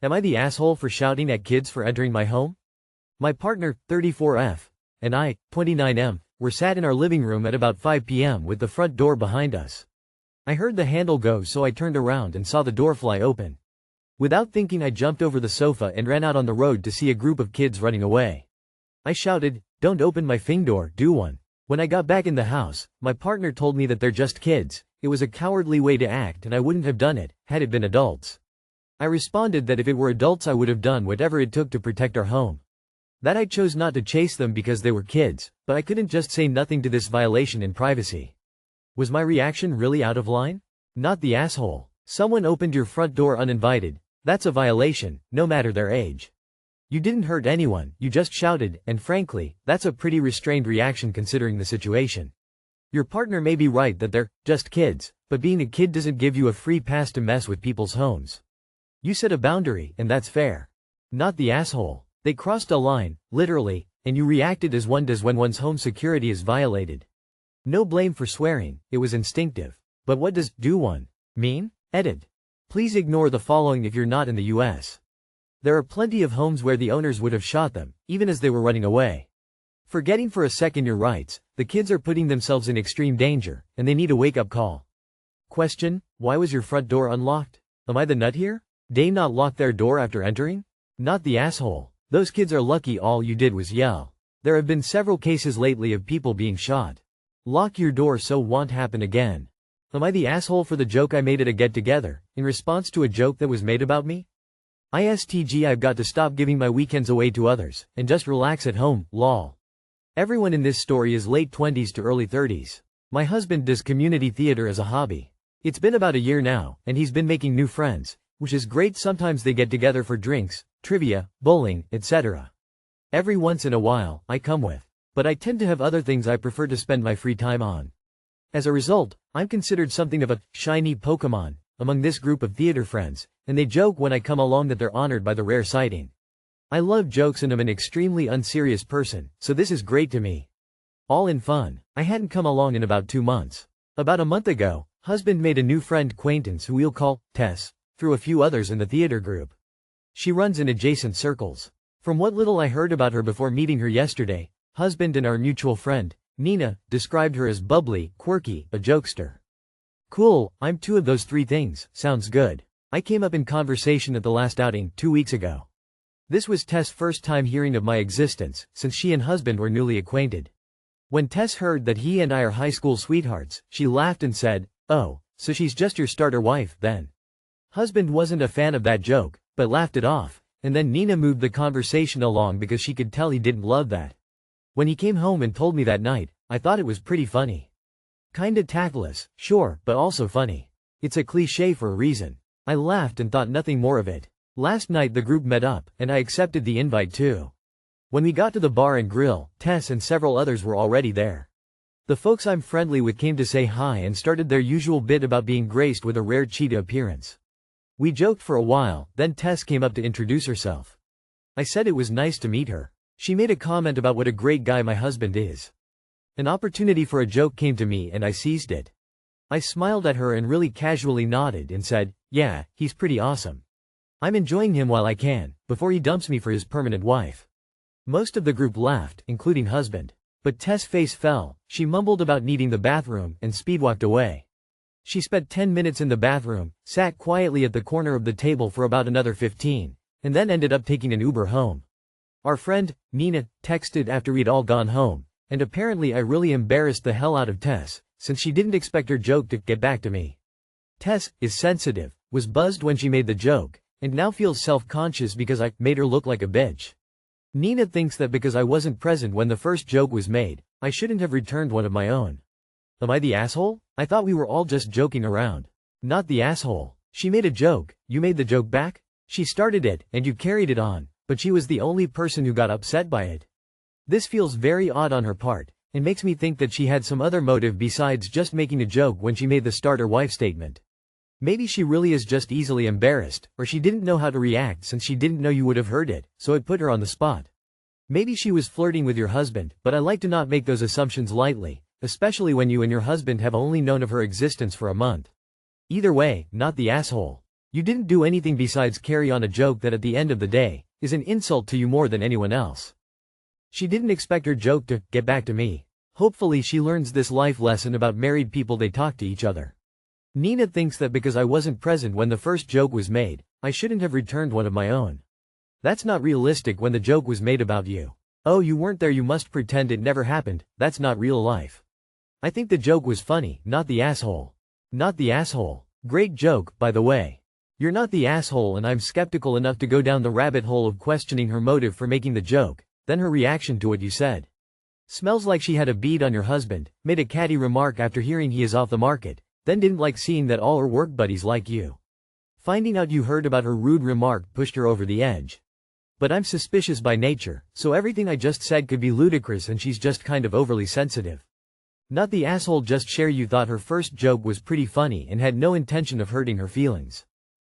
Am I the asshole for shouting at kids for entering my home? My partner, 34F, and I, 29M, were sat in our living room at about 5 p.m. with the front door behind us. I heard the handle go, so I turned around and saw the door fly open. Without thinking, I jumped over the sofa and ran out on the road to see a group of kids running away. I shouted, "Don't open my fing door, do one." When I got back in the house, my partner told me that they're just kids. It was a cowardly way to act and I wouldn't have done it, had it been adults. I responded that if it were adults I would have done whatever it took to protect our home. That I chose not to chase them because they were kids, but I couldn't just say nothing to this violation in privacy. Was my reaction really out of line? Not the asshole. Someone opened your front door uninvited. That's a violation, no matter their age. You didn't hurt anyone, you just shouted, and frankly, that's a pretty restrained reaction considering the situation. Your partner may be right that they're just kids, but being a kid doesn't give you a free pass to mess with people's homes. You set a boundary, and that's fair. Not the asshole. They crossed a line, literally, and you reacted as one does when one's home security is violated. No blame for swearing, it was instinctive. But what does "do one" mean? Edit. Please ignore the following if you're not in the US. There are plenty of homes where the owners would have shot them, even as they were running away. Forgetting for a second your rights, the kids are putting themselves in extreme danger, and they need a wake-up call. Question: why was your front door unlocked? Am I the nut here? They not lock their door after entering? Not the asshole. Those kids are lucky all you did was yell. There have been several cases lately of people being shot. Lock your door so won't happen again. Am I the asshole for the joke I made at a get-together, in response to a joke that was made about me? ISTG, I've got to stop giving my weekends away to others, and just relax at home, lol. Everyone in this story is late 20s to early 30s. My husband does community theater as a hobby. It's been about a year now, and he's been making new friends, which is great. Sometimes they get together for drinks, trivia, bowling, etc. Every once in a while, I come with. But I tend to have other things I prefer to spend my free time on. As a result, I'm considered something of a shiny Pokemon among this group of theater friends, and they joke when I come along that they're honored by the rare sighting. I love jokes and am an extremely unserious person, so this is great to me. All in fun. I hadn't come along in about 2 months. About a month ago, husband made a new friend acquaintance who we'll call Tess, through a few others in the theater group. She runs in adjacent circles. From what little I heard about her before meeting her yesterday, husband and our mutual friend, Nina, described her as bubbly, quirky, a jokester. Cool, I'm 2 of those 3 things, sounds good. I came up in conversation at the last outing 2 weeks ago. This was Tess' first time hearing of my existence, since she and husband were newly acquainted. When Tess heard that he and I are high school sweethearts, she laughed and said, "Oh, so she's just your starter wife, then." Husband wasn't a fan of that joke, but laughed it off, and then Nina moved the conversation along because she could tell he didn't love that. When he came home and told me that night, I thought it was pretty funny. Kinda tactless, sure, but also funny. It's a cliché for a reason. I laughed and thought nothing more of it. Last night the group met up, and I accepted the invite too. When we got to the bar and grill, Tess and several others were already there. The folks I'm friendly with came to say hi and started their usual bit about being graced with a rare cheetah appearance. We joked for a while, then Tess came up to introduce herself. I said it was nice to meet her. She made a comment about what a great guy my husband is. An opportunity for a joke came to me and I seized it. I smiled at her and really casually nodded and said, "Yeah, he's pretty awesome. I'm enjoying him while I can, before he dumps me for his permanent wife." Most of the group laughed, including husband. But Tess' face fell, she mumbled about needing the bathroom and speedwalked away. She spent 10 minutes in the bathroom, sat quietly at the corner of the table for about another 15, and then ended up taking an Uber home. Our friend, Nina, texted after we'd all gone home, and apparently I really embarrassed the hell out of Tess, since she didn't expect her joke to get back to me. Tess is sensitive, was buzzed when she made the joke, and now feels self-conscious because I made her look like a bitch. Nina thinks that because I wasn't present when the first joke was made, I shouldn't have returned one of my own. Am I the asshole? I thought we were all just joking around. Not the asshole. She made a joke, you made the joke back? She started it, and you carried it on, but she was the only person who got upset by it. This feels very odd on her part, and makes me think that she had some other motive besides just making a joke when she made the starter wife statement. Maybe she really is just easily embarrassed, or she didn't know how to react since she didn't know you would have heard it, so it put her on the spot. Maybe she was flirting with your husband, but I like to not make those assumptions lightly, especially when you and your husband have only known of her existence for a month. Either way, not the asshole. You didn't do anything besides carry on a joke that at the end of the day, is an insult to you more than anyone else. She didn't expect her joke to get back to me. Hopefully she learns this life lesson about married people, they talk to each other. Nina thinks that because I wasn't present when the first joke was made, I shouldn't have returned one of my own. That's not realistic when the joke was made about you. Oh, you weren't there, you must pretend it never happened, that's not real life. I think the joke was funny, not the asshole. Not the asshole. Great joke, by the way. You're not the asshole, and I'm skeptical enough to go down the rabbit hole of questioning her motive for making the joke, then her reaction to what you said. Smells like she had a bead on your husband, made a catty remark after hearing he is off the market, then didn't like seeing that all her work buddies like you. Finding out you heard about her rude remark pushed her over the edge. But I'm suspicious by nature, so everything I just said could be ludicrous and she's just kind of overly sensitive. Not the asshole, just share you thought her first joke was pretty funny and had no intention of hurting her feelings.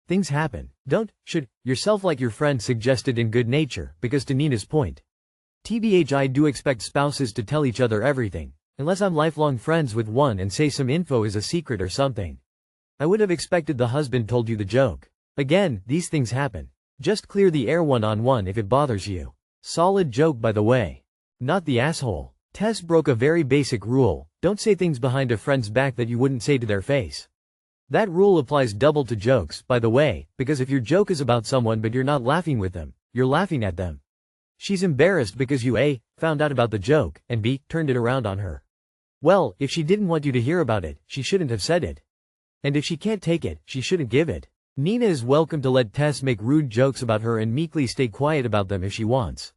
Things happen. Don't should yourself like your friend suggested in good nature, because to Nina's point. TBH, I do expect spouses to tell each other everything, unless I'm lifelong friends with one and say some info is a secret or something. I would have expected the husband told you the joke. Again, these things happen. Just clear the air one-on-one if it bothers you. Solid joke, by the way. Not the asshole. Tess broke a very basic rule: don't say things behind a friend's back that you wouldn't say to their face. That rule applies double to jokes, by the way, because if your joke is about someone but you're not laughing with them, you're laughing at them. She's embarrassed because you A. found out about the joke, and B. turned it around on her. Well, if she didn't want you to hear about it, she shouldn't have said it. And if she can't take it, she shouldn't give it. Nina is welcome to let Tess make rude jokes about her and meekly stay quiet about them if she wants.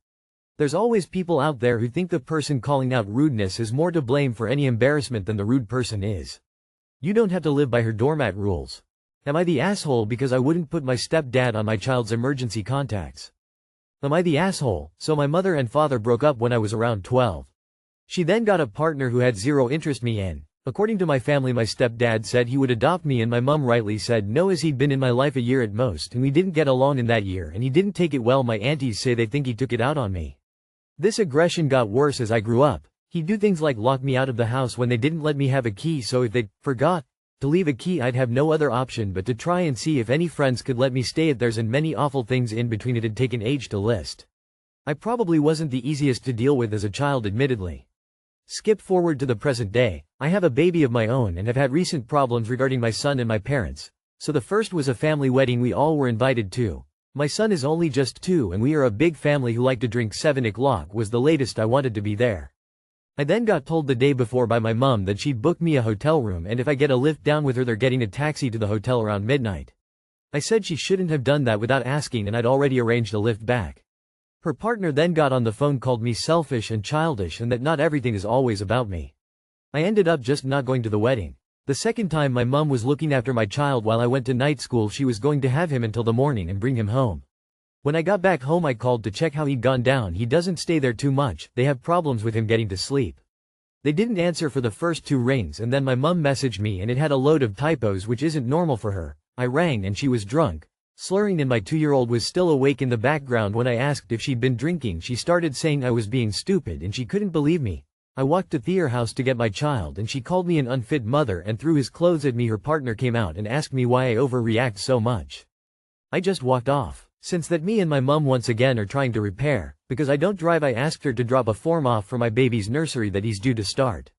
There's always people out there who think the person calling out rudeness is more to blame for any embarrassment than the rude person is. You don't have to live by her doormat rules. Am I the asshole because I wouldn't put my stepdad on my child's emergency contacts? Am I the asshole? So my mother and father broke up when I was around 12. She then got a partner who had zero interest me in. According to my family, my stepdad said he would adopt me and my mum rightly said no, as he'd been in my life a year at most and we didn't get along in that year and he didn't take it well. My aunties say they think he took it out on me. This aggression got worse as I grew up. He'd do things like lock me out of the house when they didn't let me have a key, so if they forgot to leave a key I'd have no other option but to try and see if any friends could let me stay at theirs, and many awful things in between it had taken age to list. I probably wasn't the easiest to deal with as a child, admittedly. Skip forward to the present day. I have a baby of my own and have had recent problems regarding my son and my parents. So the first was a family wedding we all were invited to. My son is only just 2 and we are a big family who like to drink. 7 o'clock was the latest I wanted to be there. I then got told the day before by my mum that she'd booked me a hotel room and if I get a lift down with her they're getting a taxi to the hotel around midnight. I said she shouldn't have done that without asking and I'd already arranged a lift back. Her partner then got on the phone, called me selfish and childish and that not everything is always about me. I ended up just not going to the wedding. The second time my mum was looking after my child while I went to night school. She was going to have him until the morning and bring him home. When I got back home I called to check how he'd gone down. He doesn't stay there too much, they have problems with him getting to sleep. They didn't answer for the first 2 rings and then my mum messaged me and it had a load of typos, which isn't normal for her. I rang and she was drunk, slurring, and my 2-year-old was still awake in the background. When I asked if she'd been drinking she started saying I was being stupid and she couldn't believe me. I walked to their house to get my child and she called me an unfit mother and threw his clothes at me. Her partner came out and asked me why I overreact so much. I just walked off. Since that, me and my mum once again are trying to repair. Because I don't drive, I asked her to drop a form off for my baby's nursery that he's due to start.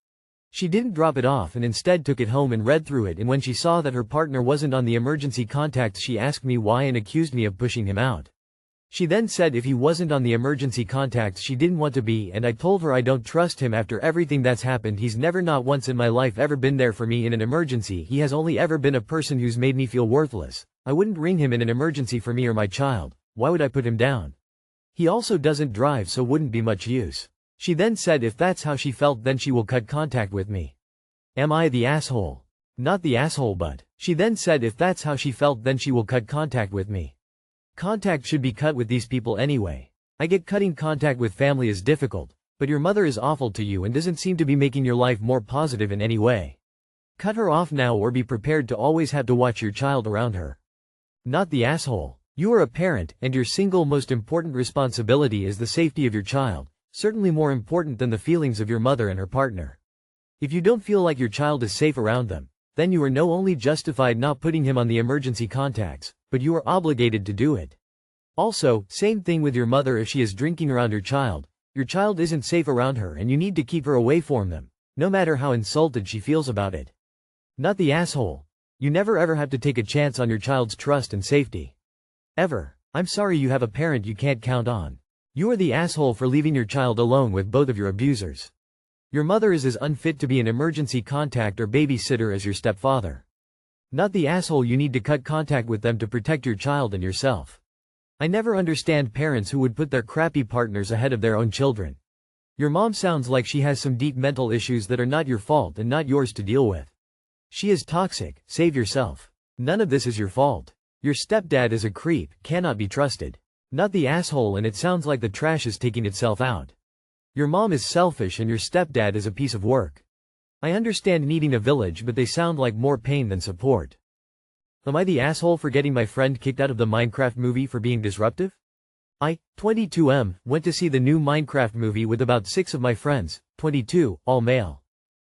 She didn't drop it off and instead took it home and read through it, and when she saw that her partner wasn't on the emergency contacts she asked me why and accused me of pushing him out. She then said if he wasn't on the emergency contacts she didn't want to be, and I told her I don't trust him after everything that's happened. He's never, not once in my life, ever been there for me in an emergency. He has only ever been a person who's made me feel worthless. I wouldn't ring him in an emergency for me or my child. Why would I put him down? He also doesn't drive, so wouldn't be much use. She then said if that's how she felt then she will cut contact with me. Am I the asshole? Not the asshole, but she then said if that's how she felt then she will cut contact with me. Contact should be cut with these people anyway. I get cutting contact with family is difficult, but your mother is awful to you and doesn't seem to be making your life more positive in any way. Cut her off now or be prepared to always have to watch your child around her. Not the asshole. You are a parent, and your single most important responsibility is the safety of your child, certainly more important than the feelings of your mother and her partner. If you don't feel like your child is safe around them, then you are not only justified not putting him on the emergency contacts, but you are obligated to do it. Also, same thing with your mother. If she is drinking around your child isn't safe around her and you need to keep her away from them, no matter how insulted she feels about it. Not the asshole. You never ever have to take a chance on your child's trust and safety. Ever. I'm sorry you have a parent you can't count on. You are the asshole for leaving your child alone with both of your abusers. Your mother is as unfit to be an emergency contact or babysitter as your stepfather. Not the asshole. You need to cut contact with them to protect your child and yourself. I never understand parents who would put their crappy partners ahead of their own children. Your mom sounds like she has some deep mental issues that are not your fault and not yours to deal with. She is toxic. Save yourself. None of this is your fault. Your stepdad is a creep, cannot be trusted. Not the asshole, and it sounds like the trash is taking itself out. Your mom is selfish and your stepdad is a piece of work. I understand needing a village, but they sound like more pain than support. Am I the asshole for getting my friend kicked out of the Minecraft movie for being disruptive? I, 22M, went to see the new Minecraft movie with about 6 of my friends, 22, all male.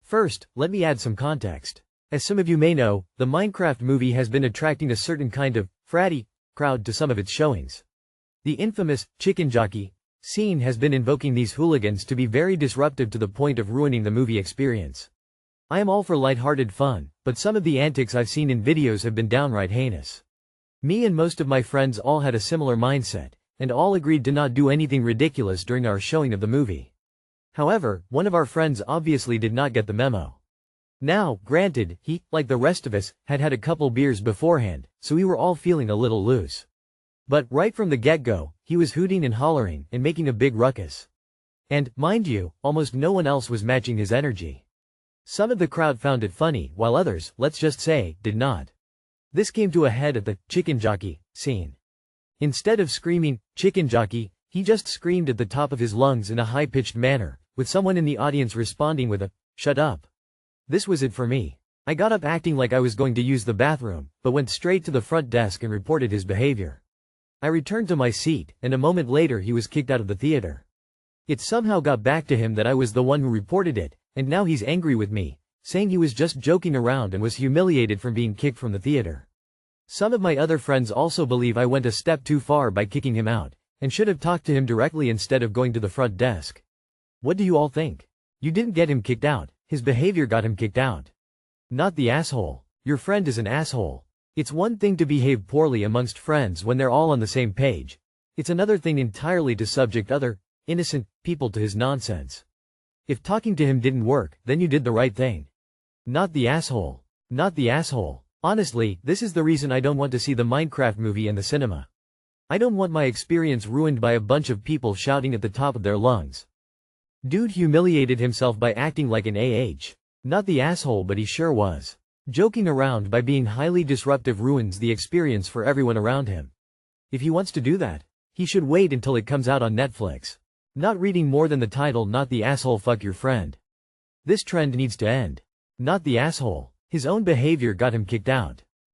First, let me add some context. As some of you may know, the Minecraft movie has been attracting a certain kind of fratty crowd to some of its showings. The infamous chicken jockey scene has been invoking these hooligans to be very disruptive to the point of ruining the movie experience. I am all for lighthearted fun, but some of the antics I've seen in videos have been downright heinous. Me and most of my friends all had a similar mindset, and all agreed to not do anything ridiculous during our showing of the movie. However, one of our friends obviously did not get the memo. Now, granted, he, like the rest of us, had had a couple beers beforehand, so we were all feeling a little loose. But, right from the get-go, he was hooting and hollering, and making a big ruckus. And, mind you, almost no one else was matching his energy. Some of the crowd found it funny, while others, let's just say, did not. This came to a head at the chicken jockey scene. Instead of screaming, chicken jockey, he just screamed at the top of his lungs in a high-pitched manner, with someone in the audience responding with a, shut up. This was it for me. I got up acting like I was going to use the bathroom, but went straight to the front desk and reported his behavior. I returned to my seat, and a moment later he was kicked out of the theater. It somehow got back to him that I was the one who reported it, and now he's angry with me, saying he was just joking around and was humiliated from being kicked from the theater. Some of my other friends also believe I went a step too far by kicking him out, and should have talked to him directly instead of going to the front desk. What do you all think? You didn't get him kicked out, his behavior got him kicked out. Not the asshole. Your friend is an asshole. It's one thing to behave poorly amongst friends when they're all on the same page. It's another thing entirely to subject other, innocent, people to his nonsense. If talking to him didn't work, then you did the right thing. Not the asshole. Not the asshole. Honestly, this is the reason I don't want to see the Minecraft movie in the cinema. I don't want my experience ruined by a bunch of people shouting at the top of their lungs. Dude humiliated himself by acting like an Not the asshole, but he sure was. Joking around by being highly disruptive ruins the experience for everyone around him. If he wants to do that, he should wait until it comes out on Netflix. Not reading more than the title. Not the asshole. Fuck your friend. This trend needs to end. Not the asshole. His own behavior got him kicked out.